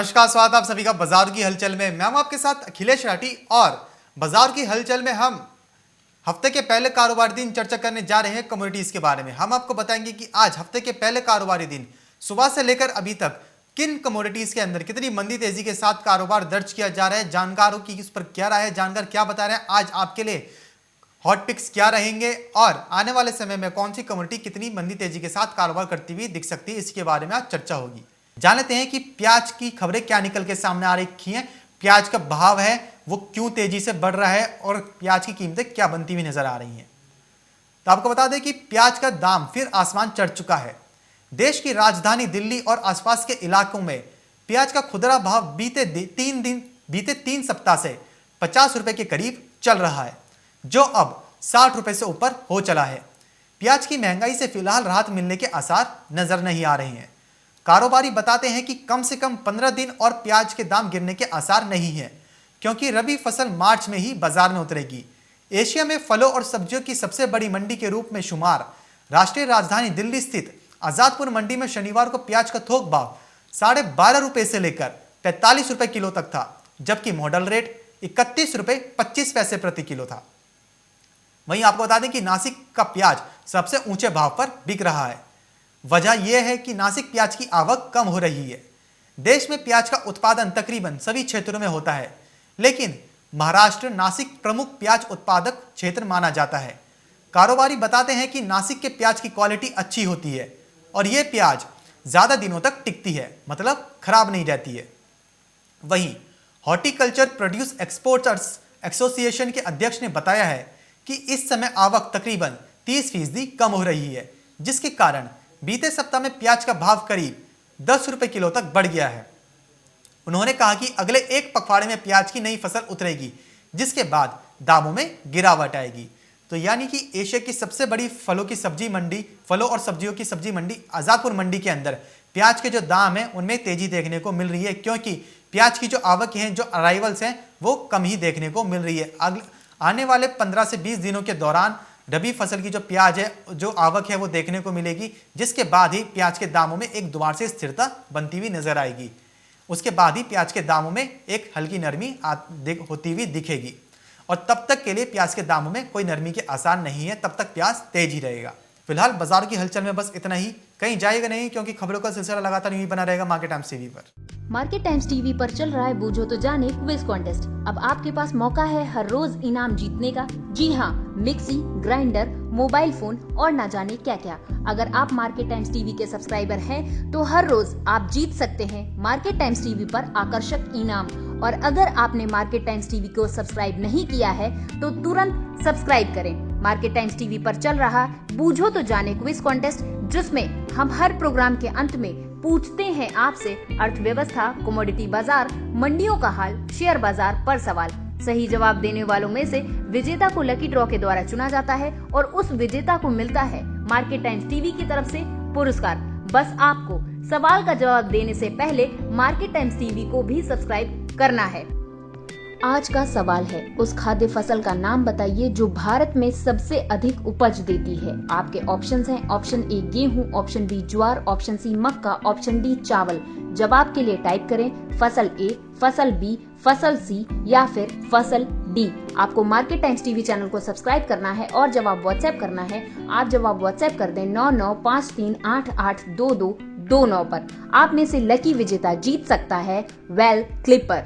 नमस्कार, स्वागत आप सभी का बाजार की हलचल में। मैं हूं आपके साथ अखिलेश राठी और बाजार की हलचल में हम हफ्ते के पहले कारोबारी दिन चर्चा करने जा रहे हैं कमोडिटीज के बारे में। हम आपको बताएंगे कि आज हफ्ते के पहले कारोबारी दिन सुबह से लेकर अभी तक किन कमोडिटीज के अंदर कितनी मंदी तेजी के साथ कारोबार दर्ज किया जा रहा है, जानकारों की इस पर क्या राय है, जानकार क्या बता रहे हैं, आज आपके लिए हॉट पिक्स क्या रहेंगे और आने वाले समय में कौन सी कमोडिटी कितनी मंदी तेजी के साथ कारोबार करती हुई दिख सकती है, इसके बारे में आज चर्चा होगी। जान लेते हैं कि प्याज की खबरें क्या निकल के सामने आ रही हैं, प्याज का भाव है वो क्यों तेजी से बढ़ रहा है और प्याज की कीमतें क्या बनती हुई नजर आ रही हैं। तो आपको बता दें कि प्याज का दाम फिर आसमान चढ़ चुका है। देश की राजधानी दिल्ली और आसपास के इलाकों में प्याज का खुदरा भाव बीते 3 सप्ताह से 50 रुपए के करीब चल रहा है, जो अब 60 रुपए से ऊपर हो चला है। प्याज की महंगाई से फिलहाल राहत मिलने के आसार नजर नहीं आ रहे हैं। कारोबारी बताते हैं कि कम से कम 15 दिन और प्याज के दाम गिरने के आसार नहीं है, क्योंकि रबी फसल मार्च में ही बाजार में उतरेगी। एशिया में फलों और सब्जियों की सबसे बड़ी मंडी के रूप में शुमार राष्ट्रीय राजधानी दिल्ली स्थित आजादपुर मंडी में शनिवार को प्याज का थोक भाव 12.5 रुपए से लेकर 45 रुपए किलो तक था, जबकि मॉडल रेट 31 रुपए 25 पैसे प्रति किलो था। वहीं आपको बता दें कि नासिक का प्याज सबसे ऊंचे भाव पर बिक रहा है। वजह यह है कि नासिक प्याज की आवक कम हो रही है। देश में प्याज का उत्पादन तकरीबन सभी क्षेत्रों में होता है, लेकिन महाराष्ट्र नासिक प्रमुख प्याज उत्पादक क्षेत्र माना जाता है। कारोबारी बताते हैं कि नासिक के प्याज की क्वालिटी अच्छी होती है और यह प्याज ज्यादा दिनों तक टिकती है, मतलब खराब नहीं रहती है। वहीं हॉर्टिकल्चर प्रोड्यूस एक्सपोर्टर्स एसोसिएशन के अध्यक्ष ने बताया है कि इस समय आवक तकरीबन 30% कम हो रही है, जिसके कारण बीते सप्ताह में प्याज का भाव करीब 10 रुपए किलो तक बढ़ गया है। उन्होंने कहा कि अगले एक पखवाड़े में प्याज की नई फसल उतरेगी, जिसके बाद दामों में गिरावट आएगी। तो यानी कि एशिया की सबसे बड़ी फलों और सब्जियों की सब्जी मंडी आजादपुर मंडी के अंदर प्याज के जो दाम है उनमें तेजी देखने को मिल रही है, क्योंकि प्याज की जो आवक है, जो अराइवल्स हैं, वो कम ही देखने को मिल रही है। आने वाले 15 से 20 दिनों के दौरान रबी फसल की जो प्याज है, जो आवक है, वो देखने को मिलेगी, जिसके बाद ही प्याज के दामों में एक दोबारा से स्थिरता बनती हुई नजर आएगी। उसके बाद ही प्याज के दामों में एक हल्की नरमी होती हुई दिखेगी और तब तक के लिए प्याज के दामों में कोई नरमी के आसार नहीं है, तब तक प्याज तेज ही रहेगा। फिलहाल बाजार की हलचल में बस इतना ही, कहीं जाएगा नहीं, क्योंकि खबरों का सिलसिला लगातार यूं ही बना रहेगा मार्केट टाइम्स टीवी पर। मार्केट टाइम्स टीवी पर चल रहा है बूझो तो जाने क्विज कॉन्टेस्ट। अब आपके पास मौका है हर रोज इनाम जीतने का। जी हाँ, मिक्सी, ग्राइंडर, मोबाइल फोन और ना जाने क्या क्या। अगर आप मार्केट टाइम्स टीवी के सब्सक्राइबर हैं, तो हर रोज आप जीत सकते हैं मार्केट टाइम्स टीवी पर आकर्षक इनाम। और अगर आपने मार्केट टाइम्स टीवी को सब्सक्राइब नहीं किया है, तो तुरंत सब्सक्राइब करें। मार्केट टाइम्स टीवी पर चल रहा बूझो तो जाने क्विज कॉन्टेस्ट, जिसमें हम हर प्रोग्राम के अंत में पूछते हैं आपसे अर्थव्यवस्था, कमोडिटी बाजार, मंडियों का हाल, शेयर बाजार पर सवाल। सही जवाब देने वालों में से विजेता को लकी ड्रॉ के द्वारा चुना जाता है और उस विजेता को मिलता है मार्केट टाइम्स टीवी की तरफ से पुरस्कार। बस आपको सवाल का जवाब देने से पहले मार्केट टाइम्स टीवी को भी सब्सक्राइब करना है। आज का सवाल है, उस खाद्य फसल का नाम बताइए जो भारत में सबसे अधिक उपज देती है। आपके ऑप्शंस हैं, ऑप्शन ए गेहूं, ऑप्शन बी ज्वार, ऑप्शन सी मक्का, ऑप्शन डी चावल। जवाब के लिए टाइप करें फसल ए, फसल बी, फसल सी या फिर फसल डी। आपको मार्केट टाइम्स टीवी चैनल को सब्सक्राइब करना है और जवाब व्हाट्सएप करना है। आप जवाब व्हाट्सएप कर दें 9953882229 पर। आप में से लकी विजेता जीत सकता है वेल क्लिपर।